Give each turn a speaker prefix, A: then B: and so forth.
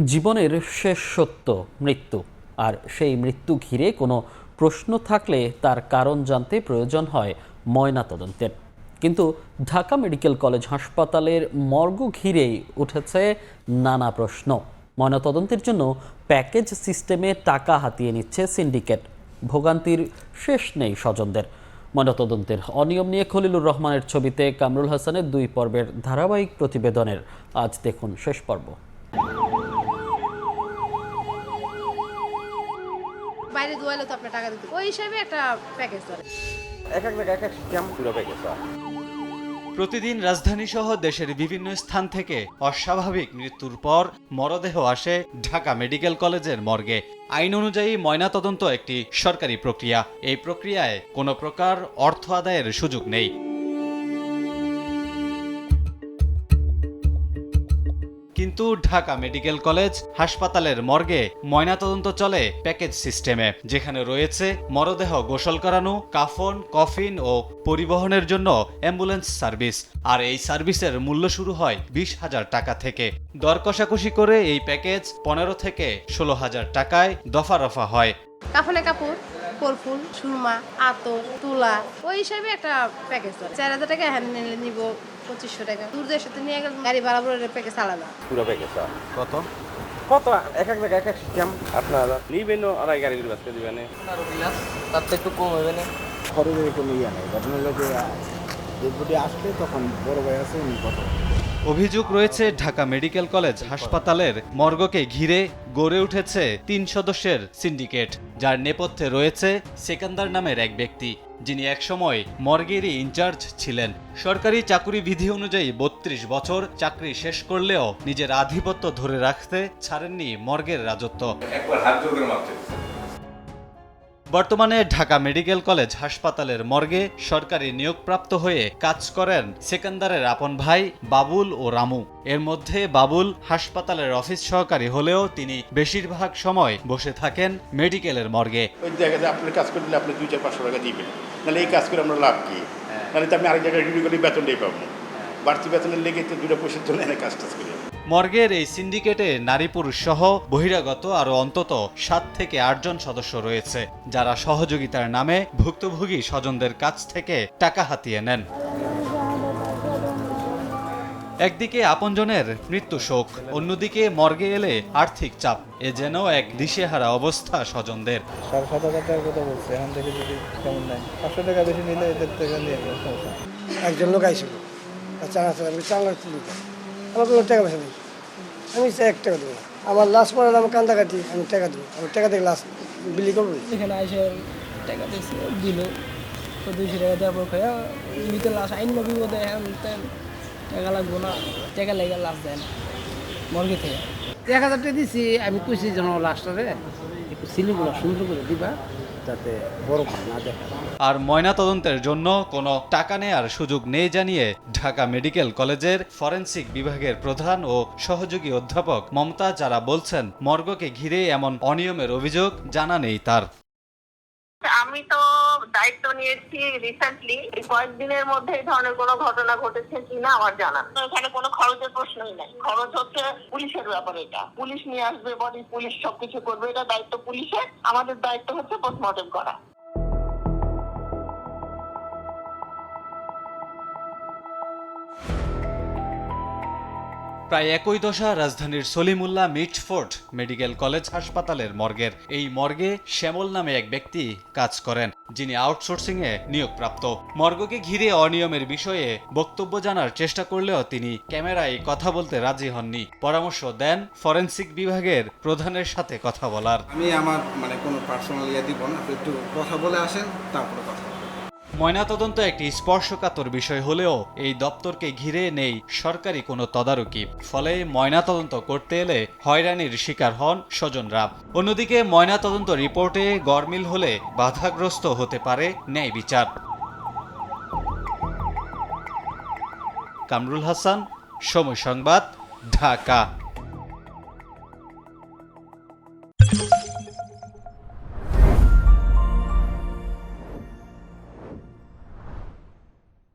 A: জীবনের শেষ সত্য মৃত্যু, আর সেই মৃত্যু ঘিরে কোনো প্রশ্ন থাকলে তার কারণ জানতে প্রয়োজন হয় ময়নাতদন্তের। কিন্তু ঢাকা মেডিকেল কলেজ হাসপাতালের মর্গ ঘিরেই উঠেছে নানা প্রশ্ন। ময়নাতদন্তের জন্য প্যাকেজ সিস্টেমে টাকা হাতিয়ে নিচ্ছে সিন্ডিকেট। ভোগান্তির শেষ নেই স্বজনদের। ময়নাতদন্তের অনিয়ম নিয়ে খলিলুর রহমানের ছবিতে কামরুল হাসানের 2 পর্বের ধারাবাহিক প্রতিবেদনের আজ দেখুন শেষ পর্ব।
B: বাইরে দোয়াইলে তো আপনার টাকা দিতে, ওই হিসাবে একটা প্যাকেজ ধরে
C: এক এক জায়গায় এক এক সিস্টেম পুরো প্যাকেজ।
D: প্রতিদিন রাজধানী সহ দেশের বিভিন্ন স্থান থেকে অস্বাভাবিক মৃত্যুর পর মরদেহ আসে ঢাকা মেডিকেল কলেজের মর্গে। আইন অনুযায়ী ময়নাতদন্ত একটি সরকারি প্রক্রিয়া। এই প্রক্রিয়ায় কোনো প্রকার অর্থ আদায়ের সুযোগ নেই। কিন্তু ঢাকা মেডিকেল কলেজ হাসপাতালের মর্গে ময়নাতদন্ত চলে প্যাকেজ সিস্টেমে, যেখানে রয়েছে মরদেহ গোসল করানো, কাফন, কফিন ও পরিবহনের জন্য অ্যাম্বুলেন্স সার্ভিস। আর এই সার্ভিসের মূল্য শুরু হয় 20,000 টাকা থেকে। দর কষাকষি করে এই প্যাকেজ 15 থেকে 16,000 টাকায় দফা রফা হয়।
B: কাফনে কাপড়, কর্পুল, সুরমা, আতর, তুলা, ওই হিসাবে একটা প্যাকেজ ধরে 4,000 টাকা হ্যান্ড নিলে নিব 2500 টাকা। দূরদের সাথে নিয়ে গেলে গাড়ি ভাড়া করে প্যাকেজ আলাদা।
C: পুরো প্যাকেজ
D: কত
C: কত এক এক জায়গায় এক এক সিস্টেম। আপনারা নিবেন আর এই গাড়িগুলো বাঁচতে দিবেন,
E: তার তো একটু কম হবে না।
F: খরচের কোনো ইয়ে নেই। ঘটনা হলো যে ডেপুটি আসলে তখন বড় ভাই আছে উনি কথা।
D: অভিযোগ রয়েছে ঢাকা মেডিকেল কলেজ হাসপাতালের মর্গকে ঘিরে গড়ে উঠেছে 3 সদস্যের সিন্ডিকেট, যার নেপথ্যে রয়েছে সেকান্দার নামের এক ব্যক্তি, যিনি একসময় মর্গেরই ইনচার্জ ছিলেন। সরকারি চাকুরি বিধি অনুযায়ী 32 বছর চাকরি শেষ করলেও নিজের আধিপত্য ধরে রাখতে ছাড়েননি মর্গের রাজত্ব। বর্তমানে ঢাকা মেডিকেল কলেজ হাসপাতালের মর্গে সরকারি নিয়োগপ্রাপ্ত হয়ে কাজ করেন সেকান্দারের আপন ভাই বাবুল ও রামু। এর মধ্যে বাবুল হাসপাতালের অফিস সহকারী হলেও তিনি বেশিরভাগ সময় বসে থাকেন মেডিকেলের মর্গে।
G: ওই দেখা যায় আপনার কাজ করলে আপনি 200-500 টাকা দিবেন, নাহলে এই কাজ করে আমরা লাভ কি? নাহলে তো আমি আরেক জায়গায় ডিউটি করলে বেতনটাই পাবো। বাড়তি বেতনের লেগে তো 2 পয়সার জন্য এনে কাজ টাজ করি।
D: মর্গের এই সিন্ডিকেটে নারী পুরুষ সহ বহিরাগত আরও অন্তত 7 থেকে 8 জন সদস্য রয়েছে, যারা সহযোগিতার নামে ভুক্তভোগী স্বজনদের কাছ থেকে টাকা হাতিয়ে নেন। একদিকে আপনজনের মৃত্যু শোক, অন্যদিকে মর্গে এলে আর্থিক চাপ। এ যেন এক দিশেহারা অবস্থা স্বজনদের।
F: 7,000 টাকার কথা বলছে, এখন থেকে যদি কেমন নেয় 500 টাকা বেশি নিলে এদের থেকে নিয়ে সমস্যা।
H: একজন লোক আইছিল 4 লাখ টাকা, আমার কোনো টাকা পয়সা নেই, আমি 1 টাকা দেবো না। আমার লাশ পড়ার আমার কান্দা কাটি, আমি টাকা দেবো, আমি টাকা থেকে লাশ বিলি করবো।
E: এখানে এসে টাকা দিয়েছে, দিল তো 200 টাকা দেওয়ার পর খাইয়া মৃতের লাশ আইন বা বিপদে টাকা লাগবো না, টাকা লেগে লাশ দেয় না মর্গে থেকে।
H: 1,000 টাকা দিছি, আমি কইছি যেন লাশটারে একটু সিলিগুলো সুন্দর করে দিবা, যাতে বড় না দেখা।
D: আর ময়নাতদন্তের জন্য কোনো টাকা নেয়ার সুযোগ নেই জানিয়ে ঢাকা মেডিকেল কলেজের ফরেনসিক বিভাগের প্রধান ও সহযোগী অধ্যাপক মমতা যারা বলছেন মর্গকে ঘিরে এমন অনিয়মের অভিযোগ জানা নেই তার।
I: আমি তো দায়িত্ব নিয়েছি রিসেন্টলি, এই কয়েকদিনের মধ্যে এই ধরনের কোনো ঘটনা ঘটেছে কিনা আমার জানা। এখানে কোনো খরচের প্রশ্নই নাই। খরচ হচ্ছে পুলিশের ব্যাপার, এটা পুলিশ নিয়ে আসবে বডি, পুলিশ সবকিছু করবে, এটা দায়িত্ব পুলিশের। আমাদের দায়িত্ব হচ্ছে পোস্টমর্টেম করা।
D: প্রায় একই দশা রাজধানীর সলিমুল্লাহ মিটফোর্ড মেডিকেল কলেজ হাসপাতালের মর্গের। এই মর্গে শ্যামল নামে এক ব্যক্তি কাজ করেন, যিনি আউটসোর্সিংয়ে নিয়োগপ্রাপ্ত। মর্গকে ঘিরে অনিয়মের বিষয়ে বক্তব্য জানার চেষ্টা করলেও তিনি ক্যামেরায় কথা বলতে রাজি হননি। পরামর্শ দেন ফরেনসিক বিভাগের প্রধানের সাথে কথা বলার।
F: আমি আমার কোনো পার্সোনাল ইয়ে দিব না, একটু কথা বলে আসেন তারপরে কথা।
D: ময়নাতদন্ত একটি স্পর্শকাতর বিষয় হলেও এই দপ্তরকে ঘিরে নেই সরকারি কোনো তদারকি, ফলে ময়নাতদন্ত করতে এলে হয়রানির শিকার হন স্বজনরা। অন্যদিকে ময়নাতদন্ত রিপোর্টে গরমিল হলে বাধাগ্রস্ত হতে পারে ন্যায় বিচার। কামরুল হাসান, সময় সংবাদ, ঢাকা।